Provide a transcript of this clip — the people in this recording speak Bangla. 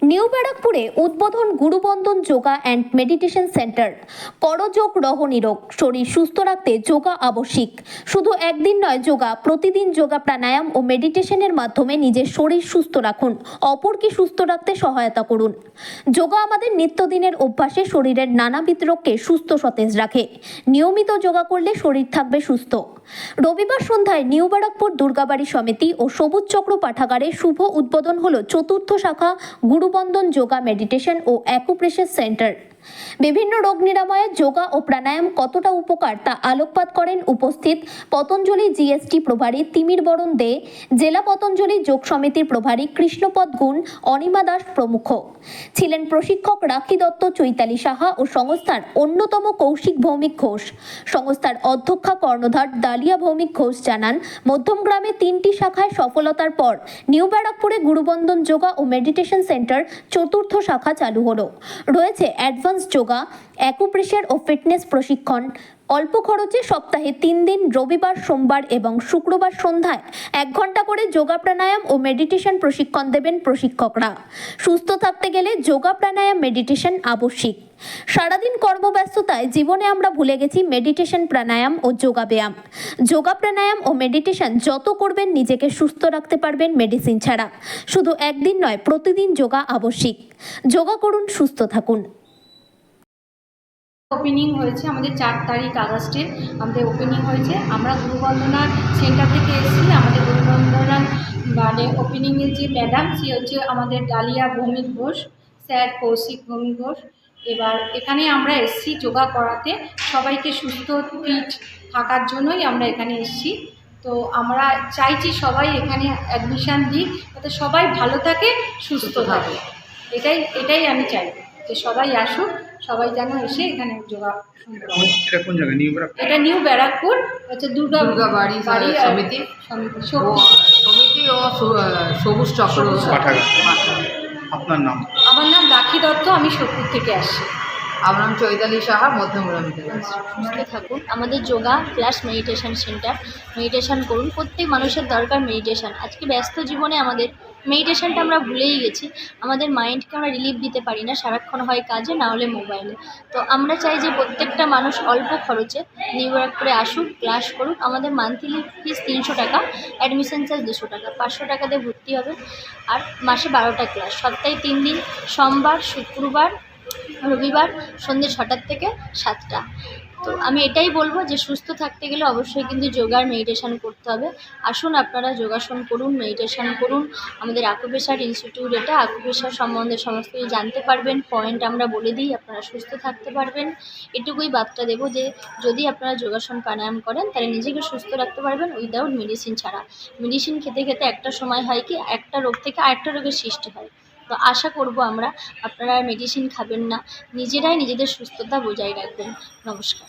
নিউ ব্যারাকপুরে উদ্বোধন গুরুবন্ধন যোগা অ্যান্ড মেডিটেশন সেন্টার। করযোগ রহ নিরোগ, শরীর সুস্থ রাখতে যোগা আবশ্যিক। শুধু একদিন নয়, যোগা প্রতিদিন। যোগা প্রাণায়াম ও মেডিটেশনের মাধ্যমে নিজের শরীর সুস্থ রাখুন, অপরকে সুস্থ রাখতে সহায়তা করুন। যোগা আমাদের নিত্যদিনের অভ্যাসে শরীরের নানাবিধ রোগকে সুস্থ সতেজ রাখে। নিয়মিত যোগা করলে শরীর থাকবে সুস্থ। রবিবার সন্ধ্যায় নিউ ব্যারাকপুর দুর্গাবাড়ি সমিতি ও সবুজ চক্র পাঠাগারে শুভ উদ্বোধন হলো চতুর্থ শাখা গুরুবন্ধন যোগা মেডিটেশন ও অ্যাকুপ্রেশার সেন্টার। বিভিন্ন রোগ নিরাময়ে যোগা ও প্রাণায়াম কতটা উপকার তা আলোকপাত করেন উপস্থিত পতঞ্জলি জিএসটি প্রভারী তিমির বরণ দে, জেলা পতঞ্জলি যোগ সমিতির প্রভারী কৃষ্ণপদ গুণ, অনিমা দাস প্রমুখ। ছিলেন প্রশিক্ষক রাখি দত্ত, চৈতালি সাহা ও সংস্থার অন্যতম কৌশিক ভৌমিক ঘোষ। সংস্থার অধ্যক্ষা কর্ণধার ডালিয়া ভৌমিক ঘোষ জানান, মধ্যমগ্রামে 3টি শাখায় সফলতার পর নিউ ব্যারাকপুরে গুরুবন্ধন যোগা ও মেডিটেশন সেন্টার চতুর্থ শাখা চালু হলো। রয়েছে অ্যাডভান্স যোগা, অ্যাকুপ্রেশার ও ফিটনেস প্রশিক্ষণ। অল্প খরচে সপ্তাহে 3 দিন, রবিবার, সোমবার এবং শুক্রবার সন্ধ্যায় 1 ঘন্টা করে যোগা প্রাণায়াম ও মেডিটেশন প্রশিক্ষণ দেবেন প্রশিক্ষকরা। সুস্থ থাকতে গেলে যোগা প্রাণায়াম মেডিটেশন আবশ্যিক। সারাদিন কর্মব্যস্ততায় জীবনে আমরা ভুলে গেছি মেডিটেশন, প্রাণায়াম ও যোগা ব্যায়াম। যোগা প্রাণায়াম ও মেডিটেশন যত করবেন নিজেকে সুস্থ রাখতে পারবেন মেডিসিন ছাড়া। শুধু একদিন নয়, প্রতিদিন যোগা আবশ্যিক। যোগা করুন, সুস্থ থাকুন। ওপেনিং হয়েছে আমাদের 4 তারিখ আগস্টে আমাদের ওপেনিং হয়েছে। আমরা গুরুবন্দনা সেন্টার থেকে এসেছি। আমাদের গুরুবন্দনা মানে ওপেনিংয়ের যে ম্যাডাম, সে হচ্ছে আমাদের ডালিয়া ভৌমিক ঘোষ, স্যার কৌশিক ভৌমিক ঘোষ। এবার এখানে আমরা এসেছি যোগা করাতে, সবাইকে সুস্থ ফিট থাকার জন্যই আমরা এখানে এসেছি। তো আমরা চাইছি সবাই এখানে অ্যাডমিশান দিক, যাতে সবাই ভালো থাকে, সুস্থ থাকে। এটাই আমি চাই যে সবাই আসুক, সবাই যেন এসে এখানে যোগা শুনতে পারে। এটা কোন জায়গা? নিউ ব্যারাকপুর? এটা নিউ ব্যারাকপুর হচ্ছে দুর্গাবাড়ি সমিতি ও সবুজ চক্র পাঠাগার। আপনার নাম? আমার নাম রাখি দত্ত, আমি সোদপুর থেকে আসছি। আমার নাম চৈতালি সাহা, মধ্যমগ্রাম থেকে আসছি। সুস্থ থাকুন। আমাদের yoga plus meditation centre. Meditation করুন, প্রত্যেক মানুষের দরকার মেডিটেশন। আজকে ব্যস্ত জীবনে আমাদের মেডিটেশনটা আমরা ভুলেই গেছি। আমাদের মাইন্ডকে আমরা রিলিফ দিতে পারি না, সারাক্ষণ হয় কাজে, না হলে মোবাইলে। তো আমরা চাই যে প্রত্যেকটা মানুষ অল্প খরচে নিউ ব্যারাকপুরে আসুক, ক্লাস করুক। আমাদের মান্থলি ফিস 300 টাকা, অ্যাডমিশন চার্জ 200 টাকা, 500 টাকা দিয়ে ভর্তি হবে। আর মাসে 12টা ক্লাস, সপ্তাহে 3 দিন, সোমবার, শুক্রবার, রবিবার সন্ধ্যে 6টার থেকে 7টা। তো আমি এটাই বলবো যে সুস্থ থাকতে গেলে অবশ্যই কিন্তু যোগার মেডিটেশন করতে হবে। আসুন আপনারা যোগাসন করুন, মেডিটেশন করুন। আমাদের আকুপ্রেশার ইনস্টিটিউট, এটা আকুপ্রেশার সম্বন্ধে সমস্ত কিছু জানতে পারবেন। পয়েন্ট আমরা বলে দিই, আপনারা সুস্থ থাকতে পারবেন। এটুকুই বার্তা দেবো যে যদি আপনারা যোগাসন প্রাণায়াম করেন তাহলে নিজেকে সুস্থ রাখতে পারবেন উইদাউট মেডিসিন ছাড়া। মেডিসিন খেতে খেতে একটা সময় হয় কি, একটা রোগ থেকে আরেকটা রোগের সৃষ্টি হয়। তো আশা করব আমরা আপনারা মেডিসিন খাবেন না, নিজেরাই নিজেদের সুস্থতা বজায় রাখবেন। নমস্কার।